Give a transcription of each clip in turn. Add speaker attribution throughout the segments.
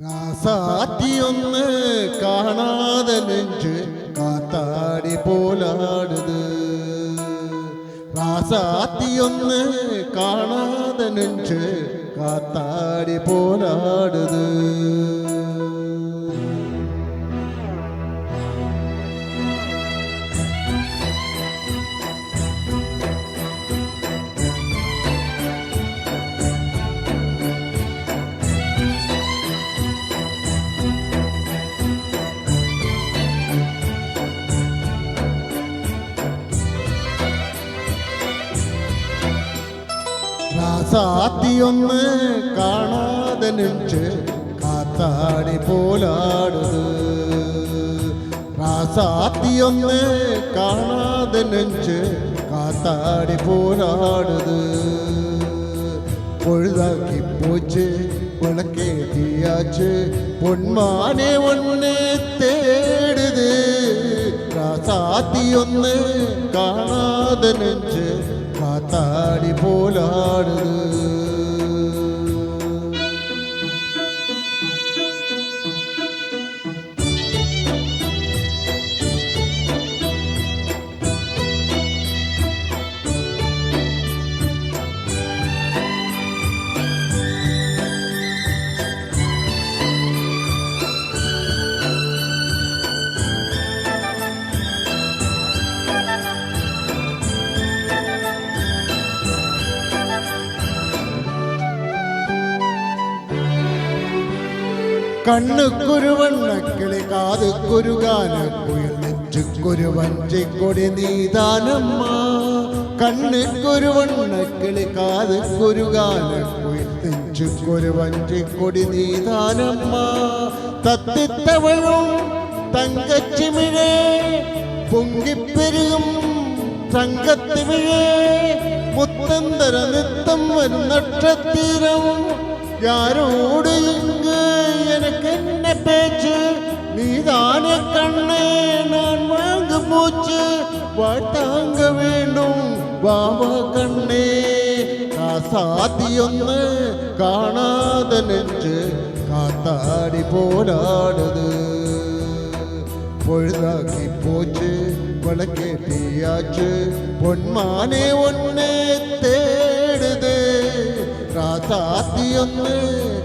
Speaker 1: രാസാത്തിയൊന്ന് കാണാതെ നെഞ്ച് കാത്താടി പോലാടുത്. രാസാത്തിയൊന്ന് കാണാതെ നെഞ്ച് കാത്താടി പോലാടുത്. രാസാത്തിയൊന്ന് കാണാതെ നെഞ്ച് കാത്താടി പോലാടുത്. രാസാത്തിയൊന്ന് കാണാതെ നെഞ്ച് കാത്താടി പോലാടുത്. പൊഴുതാക്കി പോച്ച് വിളക്കേറ്റിയാച്ച് പൊന്മാനെ ഒന്നെ തേടുത്. രാസാത്തിയൊന്ന് കാണാതെ നെഞ്ച് കാത്താടി പോലാടുത്. കണ്ണുക്കൊരു വണ്ണക്കിളി കാതുക്കൊരു ഗാനക്കുയിൽ നെഞ്ചുക്കൊരു വഞ്ചിക്കൊടി നീതാനമ്മ. കണ്ണുക്കൊരു വണ്ണക്കിളി കാതുക്കൊരു ഗാനക്കുയിൽ നെഞ്ചുക്കൊരു വഞ്ചിക്കൊടി നീതാനമ്മ. തത്തിത്തവഴും തങ്കച്ചിമിഴേ പൊങ്കിപ്പെരുകും തങ്കത്തിമിഴേ മുത്തന്തര നിത്തം വരും നക്ഷത്തീരം. யாரோடு இங்கு எனக்கு என்ன பேச்சு, நீதானே கண்ணே நான் வாங்க மூச்சு. வாட்டாங்க வேண்டும் வாவா கண்ணே. ராசாத்தியொன்னு കാണാத நெஞ்சு காத்தாடி போராடுது. பொழுதாக்கி போச்சு வழக்கேட்டியாச்சு பொன்மானே ஒன்னே தேடுது. ராசாத்தியொന്ന്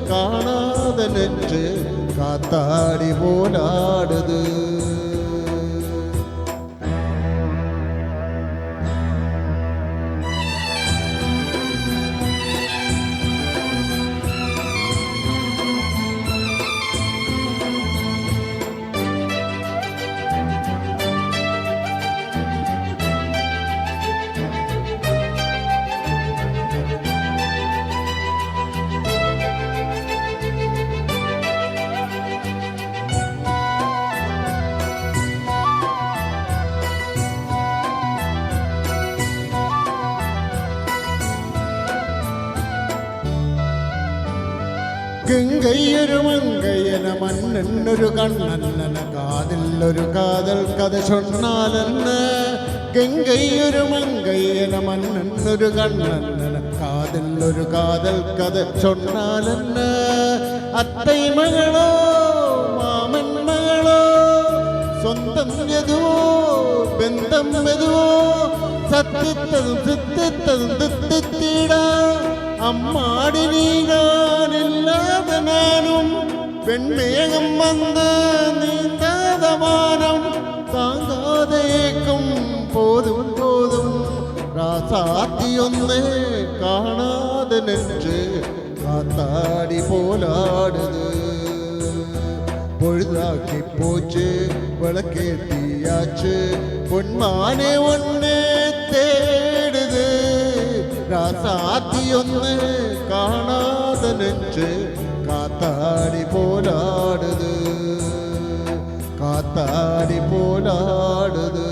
Speaker 1: കാണാതെ നെഞ്ച് കാത്താടി പോലാടുത്. ഗംഗയൊരു മങ്കയന മണ്ണൊരു കണ്ണന്നന കാതിലൊരു കാതൽ കഥ ചൊന്നാലെന്ന്. ഗംഗയൊരു മങ്കയന മണ്ണൊരു കണ്ണന്നന കാതിലൊരു കാതൽ കഥ ചൊന്നാലെന്ന്. അത്തൈ മകളോ മാമൻ മകളോ സ്വന്തം യതുവോ ബന്ധം യതുവോ സത്യത്തതും സിദ്ധത്തതും തിത്തിത്തിടാ. അമ്മാടി നീകാനില്ലാതെ നാനും പെൺമേഘം വന്ന് നീന്താതമാനം താങ്കാതേക്കും പോതും പോതും. രാസാത്തിയൊന്ന് കാണാതെ നെഞ്ച് കാത്താടി പോലാടുത്. പൊഴുതാക്കി പോച്ച് വിളക്കേറ്റിയാച്ച് പൊന്മാനെ ഒന്നേ തേടുത്. രാസാത്തിയൊന്ന് കാണാതെ നെഞ്ച് കാത്താടി പോലാടുത്. കാത്താടി പോലാടുത്.